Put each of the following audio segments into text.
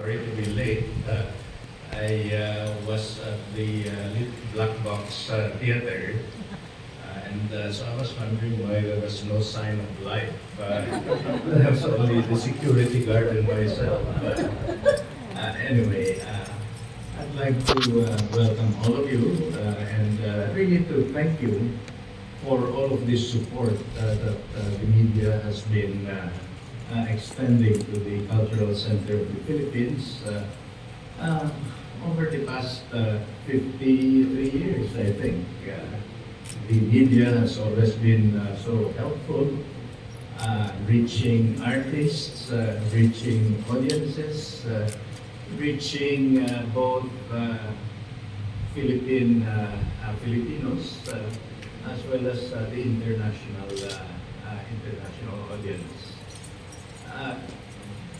Sorry to be late. I was at the Little Black Box Theater, and so I was wondering why there was no sign of life. There was only the security guard and myself. Anyway, I'd like to welcome all of you and really to thank you for all of this support that the media has been extending to the Cultural Center of the Philippines over the past 53 years, I think. The media has always been so helpful, reaching artists, reaching audiences, reaching both Filipinos as well as the international audience.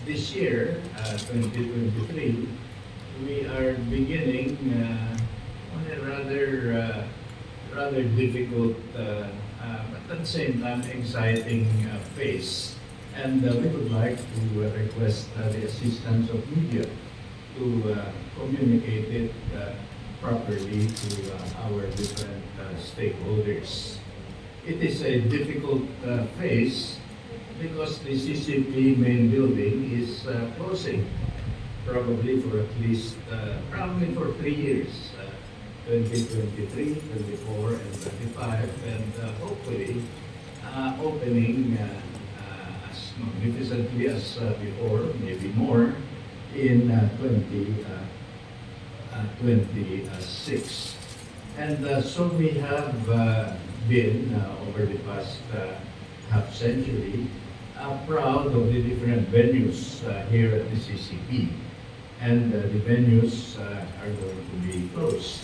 This year, 2023, we are beginning on a rather difficult, but at the same time exciting phase. And we would like to request the assistance of media to communicate it properly to our different stakeholders. It is a difficult phase because the CCP main building is closing probably for at least, probably for 3 years, 2023, 24, and 25, and hopefully opening as magnificently as before, maybe more, in 2026. And so we have been, over the past half century, proud of the different venues here at the CCP. And the venues are going to be closed.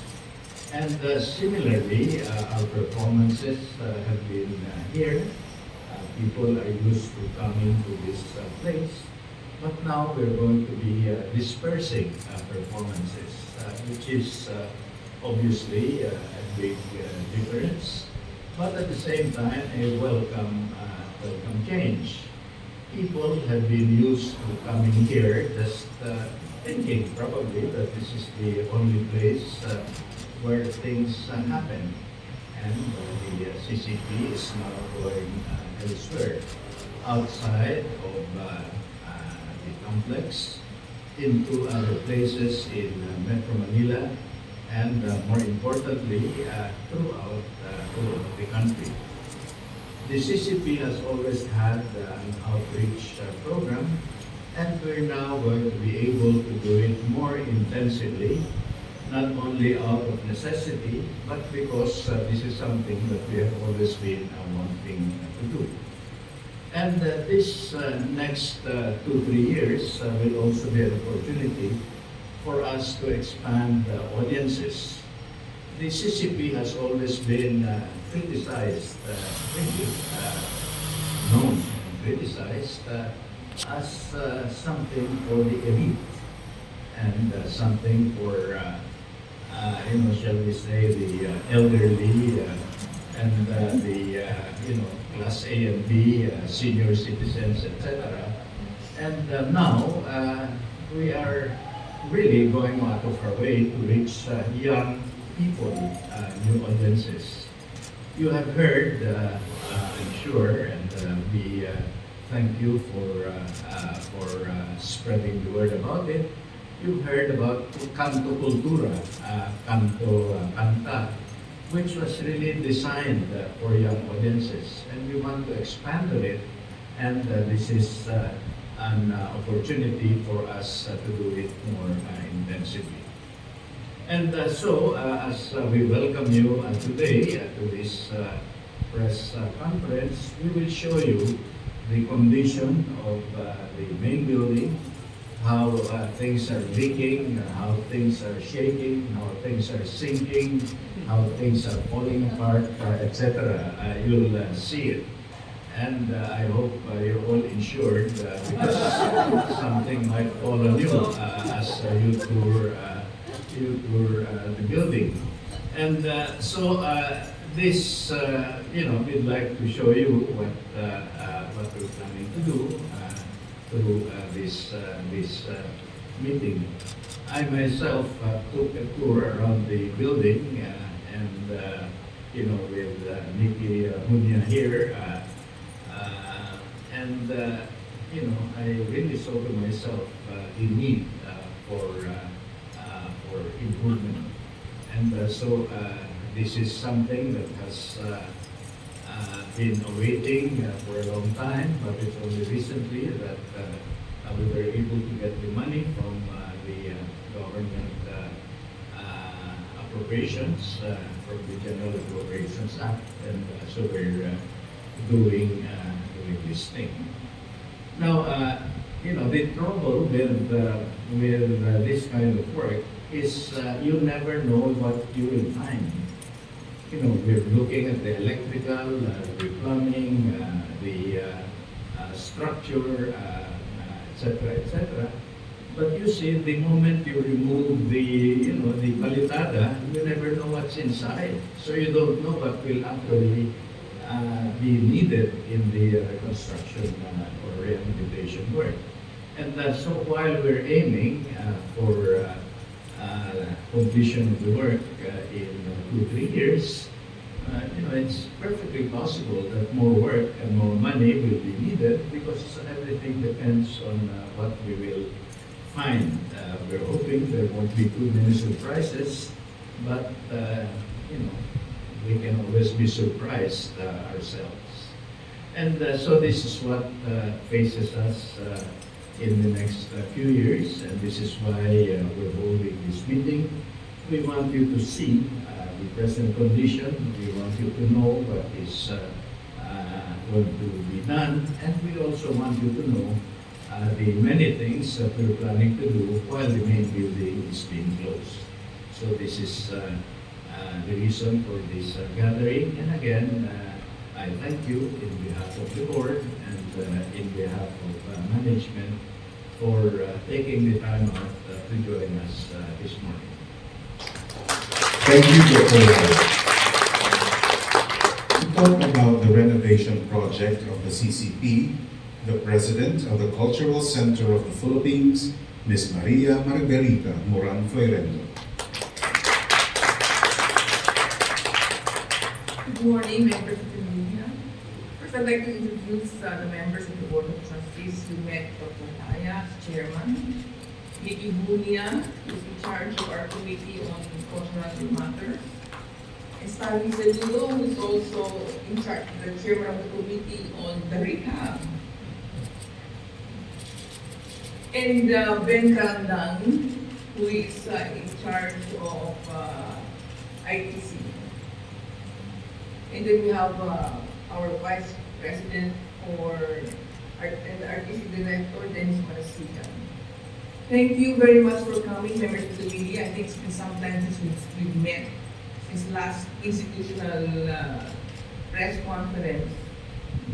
And similarly, our performances have been here. People are used to coming to this place. But now we're going to be dispersing performances, which is obviously a big difference, but at the same time a welcome change. People have been used to coming here just thinking probably that this is the only place where things happen, and the CCP is now going elsewhere, outside of the complex, into other places in Metro Manila, and more importantly, throughout the country. The CCP has always had an outreach program, and we're now going to be able to do it more intensively, not only out of necessity, but because this is something that we have always been wanting to do. And this next 2-3 years will also be an opportunity for us to expand audiences. The CCP has always been criticized, really known and criticized as something for the elite and something for, shall we say, the elderly and the class A and B, senior citizens, etc. And now we are really going out of our way to reach young people, new audiences. You have heard, I'm sure, and we thank you for spreading the word about it. You've heard about Canto Cultura, Canta, which was really designed for young audiences, and we want to expand on it, and this is an opportunity for us to do it more intensively. And so, as we welcome you today to this press conference, we will show you the condition of the main building, how things are leaking, how things are shaking, how things are sinking, how things are falling apart, etc. You'll see it. And I hope you're all insured because something might fall on you as you tour the building. And so this, we'd like to show you what we're planning to do through this meeting. I myself took a tour around the building and, with Nikki Hunya here, and, I really saw to myself the need for improvement. And this is something that has been awaiting for a long time, but it's only recently that we were able to get the money from the government appropriations from the General Appropriations Act, and so we're doing this thing. Now, the trouble with this kind of work is you never know what you will find. We're looking at the electrical, the plumbing, the structure, etc., etc. But you see, the moment you remove the palitada, you never know what's inside. So you don't know what will actually be needed in the construction or rehabilitation work. And so while we're aiming for completion of the work in 2-3 years, it's perfectly possible that more work and more money will be needed because everything depends on what we will find. We're hoping there won't be too many surprises, but we can always be surprised ourselves. And so this is what faces us in the next few years, and this is why we're holding this meeting. We want you to see the present condition. We want you to know what is going to be done, and we also want you to know the many things that we're planning to do while the main building is being closed. So this is the reason for this gathering, and again, I thank you in behalf of the board and in behalf of management for taking the time out to join us this morning. Thank you, Dr. To talk about the renovation project of the CCP, the President of the Cultural Center of the Philippines, Ms. Margie Moran-Floirendo. Good morning, members of the media. First, I'd like to introduce the members of the Board of Trustees who met Dr. Haya as chairman, Nikki Hunya, who is in charge of our Committee on Cultural Matters, and Stanley Saludo, who is also in charge, the chairman of the Committee on the Rehab, and Ben Grandang, who is in charge of ITC. And then we have our Vice President and the Artistic Director, Dennis Marasigan. Thank you very much for coming, members of the media. I think it's been some time since we've met, since last institutional press conference.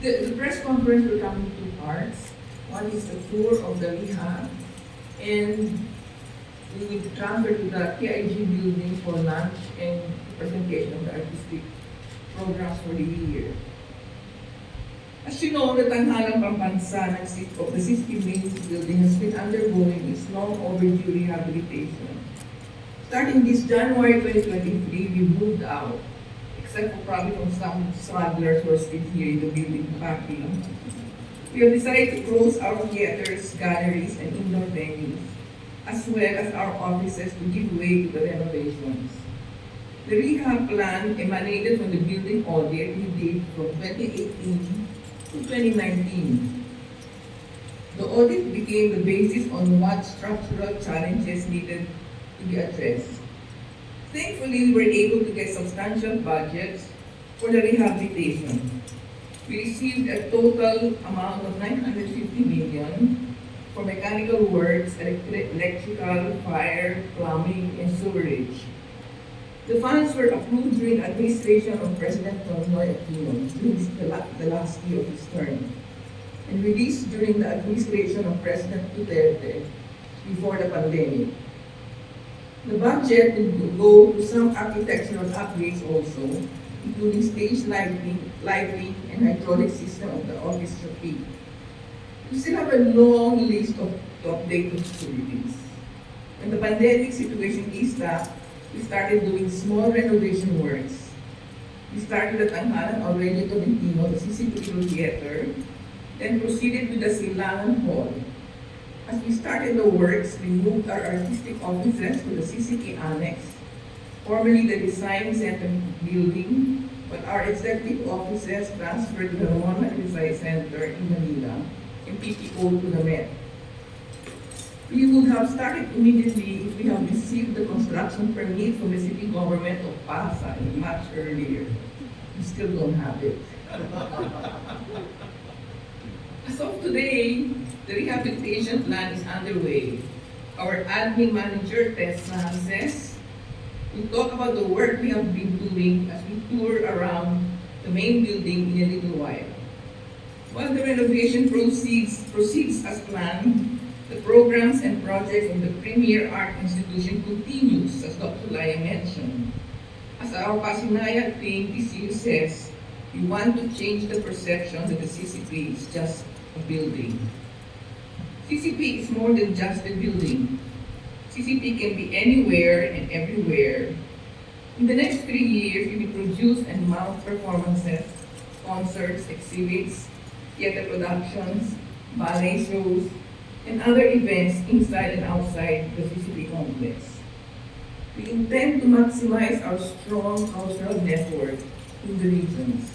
The press conference will come in 2 parts. One is the tour of the rehab, and we will transfer to the KIG building for lunch and presentation of the artistic programs for the year. As you know, the tanghalang pambansa of the CCP main building has been undergoing its long overdue rehabilitation. Starting this January 2023, we moved out, except for probably from some stragglers who are still here in the building parking. We have decided to close our theaters, galleries, and indoor venues, as well as our offices to give way to the renovations. The rehab plan emanated from the building audit we did from 2018 to 2019. The audit became the basis on what structural challenges needed to be addressed. Thankfully, we were able to get substantial budgets for the rehabilitation. We received a total amount of 950 million for mechanical works, electrical, fire, plumbing, and sewerage. The funds were approved during the administration of President Nonoy Aquino during the last year of his term, and released during the administration of President Duterte before the pandemic. The budget will go to some architectural upgrades also, including stage lighting, and hydraulic system of the orchestra peak. We still have a long list of updated facilities. When the pandemic situation eased up, we started doing small renovation works. We started at Anghalan Aurelio Tolentino, the CCP Theater, then proceeded with the Silangan Hall. As we started the works, we moved our artistic offices to the CCP Annex, formerly the Design Center building, but our executive offices transferred to the Ramon Design Center in Manila and PPO to the Met. We would have started immediately if we had received the construction permit from the city government of Pasay much earlier. We still don't have it. As of today, the rehabilitation plan is underway. Our admin manager, Tessa, says, we'll talk about the work we have been doing as we tour around the main building in a little while. While the renovation proceeds as planned, the programs and projects of the premier art institution continues, as Dr. Laya mentioned. As our Pasinaya theme this year says, we want to change the perception that the CCP is just a building. CCP is more than just a building. CCP can be anywhere and everywhere. In the next 3 years, we will produce and mount performances, concerts, exhibits, theater productions, ballet shows, and other events inside and outside the CCP complex. We intend to maximize our strong cultural network in the regions.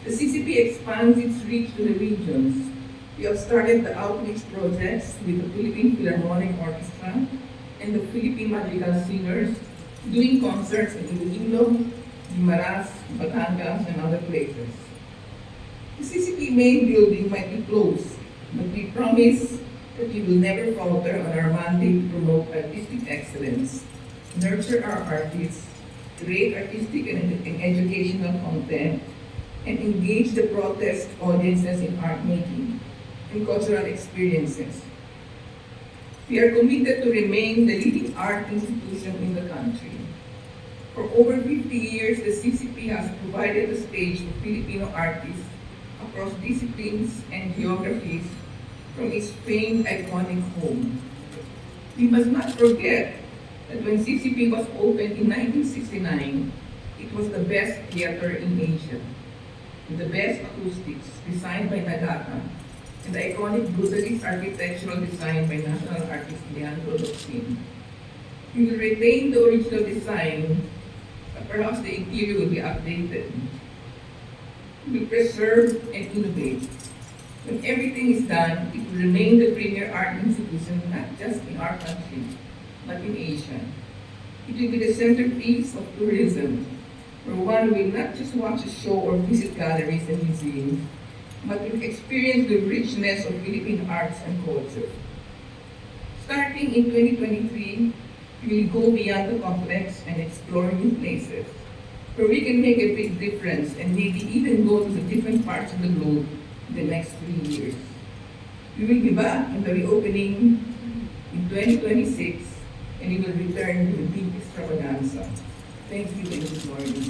The CCP expands its reach to the regions. We have started the outreach projects with the Philippine Philharmonic Orchestra and the Philippine Madrigal Singers, doing concerts in Iloilo, Guimaras, Batangas, and other places. The CCP main building might be closed, but we promise that we will never falter on our mandate to promote artistic excellence, nurture our artists, create artistic and educational content, and engage the protest audiences in art making and cultural experiences. We are committed to remain the leading art institution in the country. For over 50 years, the CCP has provided a stage for Filipino artists across disciplines and geographies from its famed iconic home. We must not forget that when CCP was opened in 1969, it was the best theater in Asia, with the best acoustics designed by Nagata, and the iconic brutalist architectural design by national artist Leandro Locsin. We will retain the original design, but perhaps the interior will be updated. We will preserve and innovate. When everything is done, it will remain the premier art institution not just in our country, but in Asia. It will be the centerpiece of tourism, where one will not just watch a show or visit galleries and museums, but will experience the richness of Philippine arts and culture. Starting in 2023, we will go beyond the complex and explore new places, where we can make a big difference and maybe even go to the different parts of the globe in the next 3 years. We will be back in the reopening in 2026, and we will return to the big extravaganza. Thank you and good morning.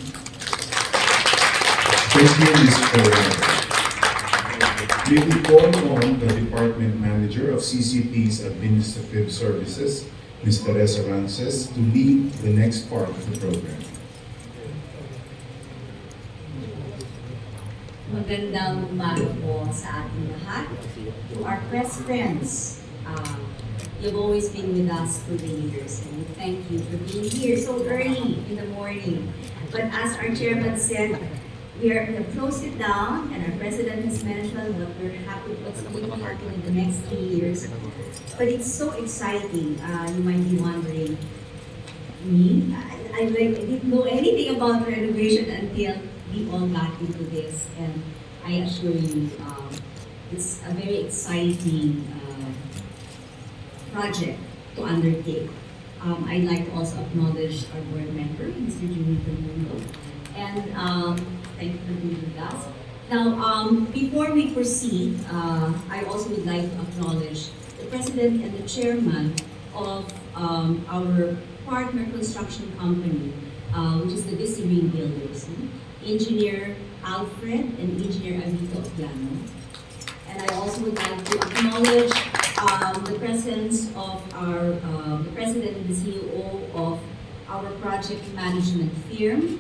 Thank you, Ms. Floirendo. May we call on the Department Manager of CCP's Administrative Services, Ms. Teresa Rances, to lead the next part of the program. Magandang umaga po sa ating lahat. To our press friends, you've always been with us through the years, and we thank you for being here so early in the morning. But as our chairman said, we have closed it down, and our president has mentioned that we're happy what's going to happen in the next 3 years. But it's so exciting. You might be wondering, me? I didn't know anything about renovation until we all got into this, and I assure you, it's a very exciting project to undertake. I'd like to also acknowledge our board member, Mr. Jimmy Mundo, and thank you for being with us. Now, before we proceed, I also would like to acknowledge the president and the chairman of our partner construction company, which is the Visi Ring Builders, Engineer Alfred and Engineer Avito Opiano. And I also would like to acknowledge the presence of the president and the CEO of our project management firm,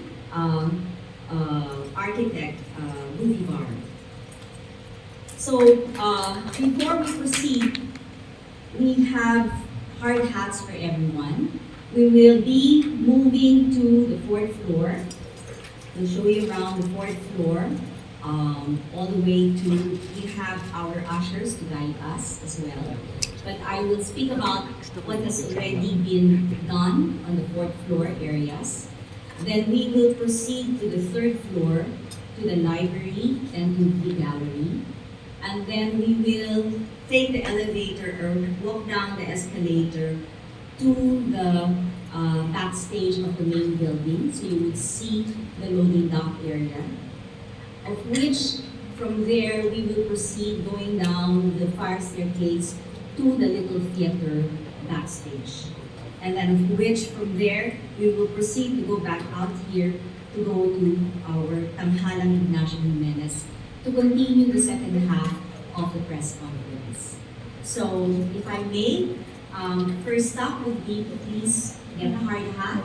architect Boulevard. So before we proceed, we have hard hats for everyone. We will be moving to the fourth floor. We'll show you around the fourth floor, all the way to, we have our ushers to guide us as well. But I will speak about what has already been done on the fourth floor areas. Then we will proceed to the third floor, to the library and to the gallery. And then we will take the elevator or walk down the escalator to the backstage of the main building. So you would see the loading dock area, of which from there we will proceed going down the fire staircase to the little theater backstage. And then of which from there we will proceed to go back out here to go to our Tanghalang Ignacio Jimenez to continue the second half of the press conference. So if I may, first up would be to please get a hard hat